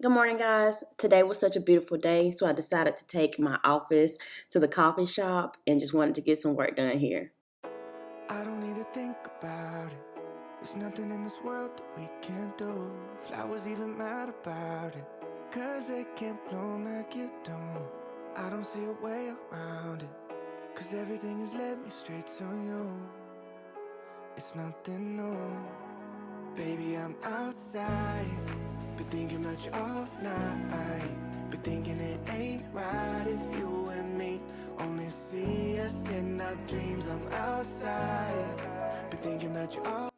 Good morning, guys. Today was such a beautiful day, so I decided to take my office to the coffee shop and just wanted to get some work done here. I don't need to think about it. There's nothing in this world that we can't do. Flowers even mad about it, 'cause they can't bloom like you don't. I don't see a way around it, 'cause everything has led me straight to you. It's nothing new. Baby, I'm outside, been thinking about you all night. Been thinking it ain't right if you and me only see us in our dreams. I'm outside, been thinking about you all.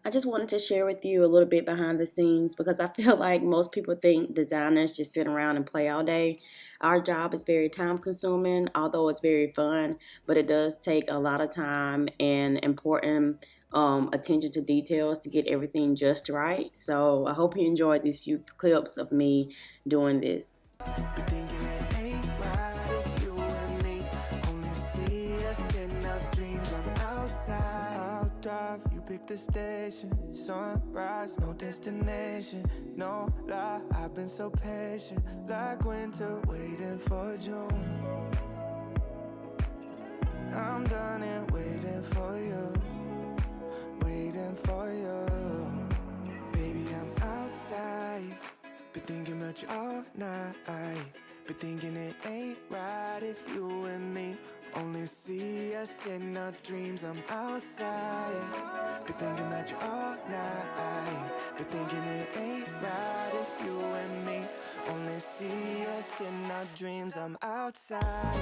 I just wanted to share with you a little bit behind the scenes because I feel like most people think designers just sit around and play all day. Our job is very time consuming, although it's very fun, but it does take a lot of time and important attention to details to get everything just right. So I hope you enjoyed these few clips of me doing this. Been thinking it ain't right if you and me only see us in our dreams. I'm outside, I'll drive, you pick the station. Sunrise, no destination, no lie. I've been so patient, like winter waiting for June. I'm done and waiting for you, waiting for you. Baby, I'm outside, been thinking about you all night. Been thinking it ain't right if you and me only see us in our dreams. I'm outside, been thinking about you all night. Been thinking it ain't right if you and me only see us in our dreams. I'm outside.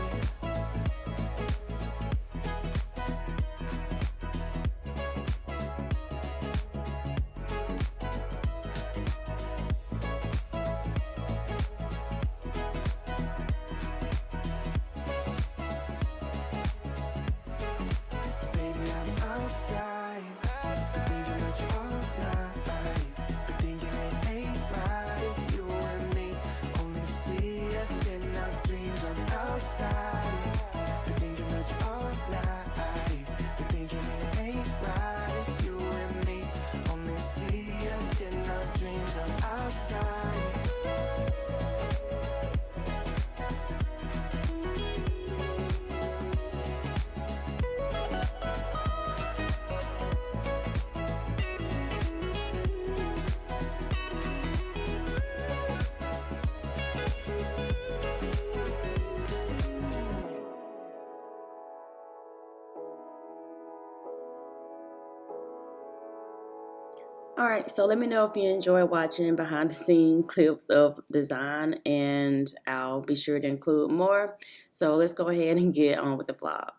Alright, so let me know if you enjoy watching behind the scene clips of design, and I'll be sure to include more. So let's go ahead and get on with the vlog.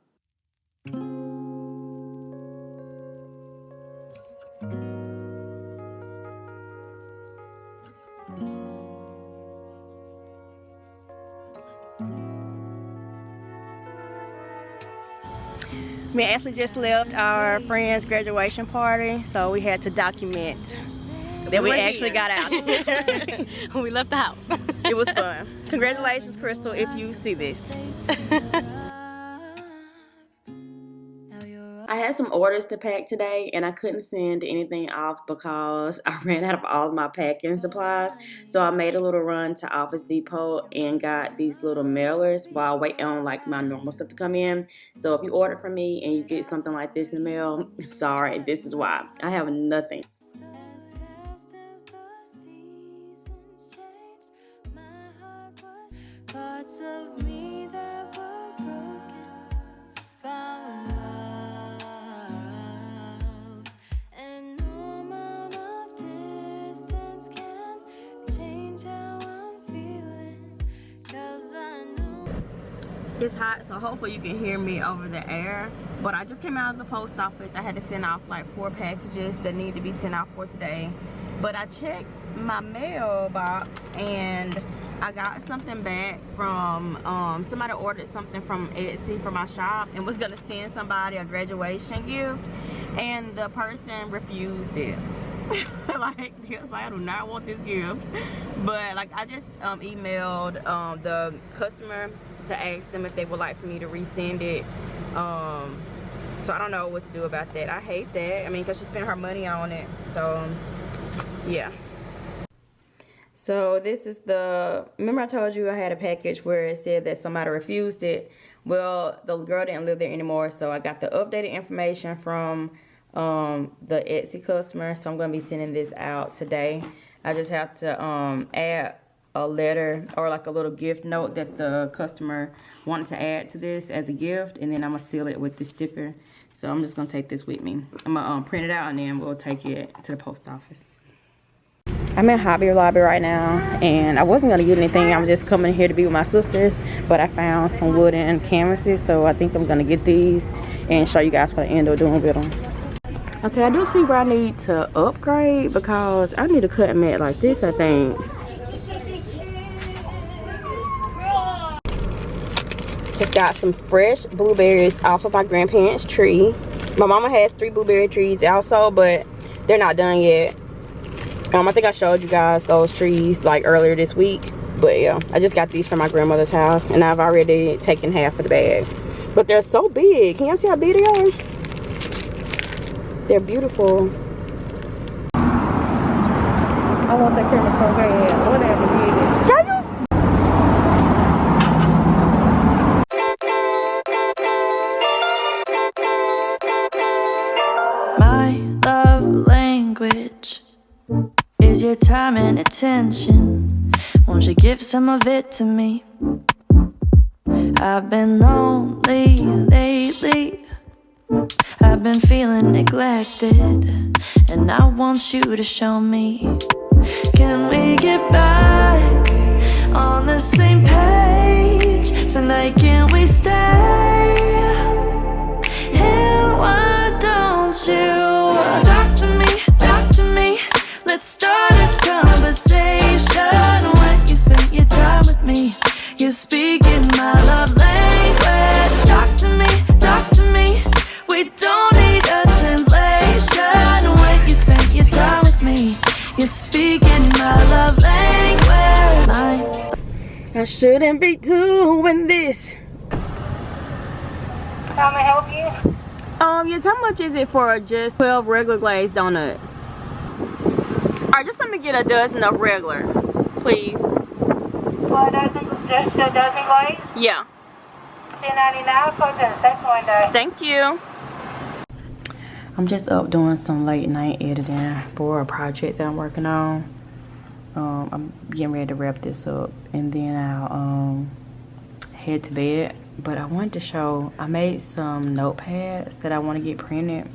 We actually just left our friend's graduation party, so we had to document that we actually got out. We left the house. It was fun. Congratulations, Crystal, if you see this. I had some orders to pack today and I couldn't send anything off because I ran out of all of my packing supplies. So I made a little run to Office Depot and got these little mailers while waiting on like my normal stuff to come in. So if you order from me and you get something like this in the mail, sorry, this is why. I have nothing. Parts of me that were broken found love, and no amount of distance can change how I'm feeling, 'cause I know It's hot, so hopefully you can hear me over the air. But I just came out of the post office. I had to send off like 4 packages that need to be sent out for today. But I checked my mailbox and I got something back from somebody ordered something from Etsy for my shop and was gonna send somebody a graduation gift, and the person refused it. Like, he was like, I do not want this gift. But like, I just emailed the customer to ask them if they would like for me to resend it. So I don't know what to do about that. I hate that. I mean, because she spent her money on it. So yeah. So this is remember I told you I had a package where it said that somebody refused it. Well, the girl didn't live there anymore, so I got the updated information from the Etsy customer. So I'm going to be sending this out today. I just have to add a letter or like a little gift note that the customer wanted to add to this as a gift, and then I'm going to seal it with the sticker. So I'm just going to take this with me. I'm going to print it out, and then we'll take it to the post office. I'm in Hobby Lobby right now, and I wasn't going to get anything. I was just coming here to be with my sisters, but I found some wooden canvases, so I think I'm going to get these and show you guys what I end up doing with them. Okay, I do see where I need to upgrade because I need a cutting mat like this, I think. Just got some fresh blueberries off of my grandparents' tree. My mama has 3 blueberry trees also, but they're not done yet. I think I showed you guys those trees like earlier this week. But yeah, I just got these from my grandmother's house, and I've already taken half of the bag. But they're so big. Can y'all see how big they are? They're beautiful. I want that camera so bad. Whatever it is. My love language is your time and attention. Won't you give some of it to me? I've been lonely lately. I've been feeling neglected, and I want you to show me. Can we get back on the same page tonight? Can we stay? And why don't you talk to me? Let's start a conversation. When you spend your time with me, you're speaking my love language. Talk to me. We don't need a translation. When you spend your time with me, you're speaking my love language. I shouldn't be doing this. How may I help you? Yes, how much is it for just 12 regular glazed donuts? Alright, just let me get a dozen of regular, please. Well, just a dozen glaze? Yeah. $10.99 for the second window. Thank you. I'm just up doing some late night editing for a project that I'm working on. I'm getting ready to wrap this up, and then I'll head to bed. But I wanted to show, I made some notepads that I want to get printed.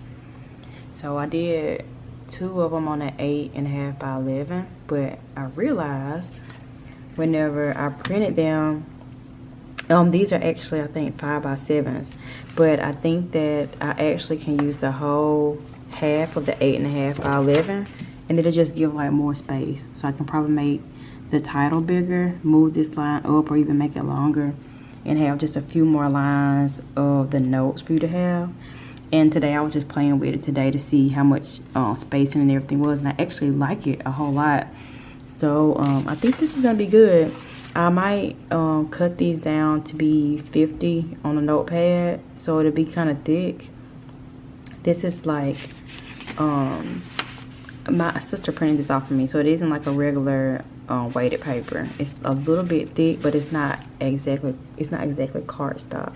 So I did 2 of them on an 8.5 by 11, but I realized whenever I printed them, these are actually, I think, 5 by 7s, but I think that I actually can use the whole half of the 8.5 by 11, and it'll just give like more space. So I can probably make the title bigger, move this line up, or even make it longer, and have just a few more lines of the notes for you to have. And today I was just playing with it today to see how much spacing and everything was, and I actually like it a whole lot. So I think this is gonna be good. I might cut these down to be 50 on a notepad, so it'll be kind of thick. This is like my sister printed this off for me, so it isn't like a regular weighted paper. It's a little bit thick, but it's not exactly cardstock.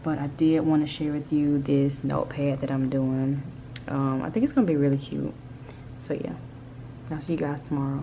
But I did want to share with you this notepad that I'm doing. I think it's gonna be really cute. So yeah, I'll see you guys tomorrow.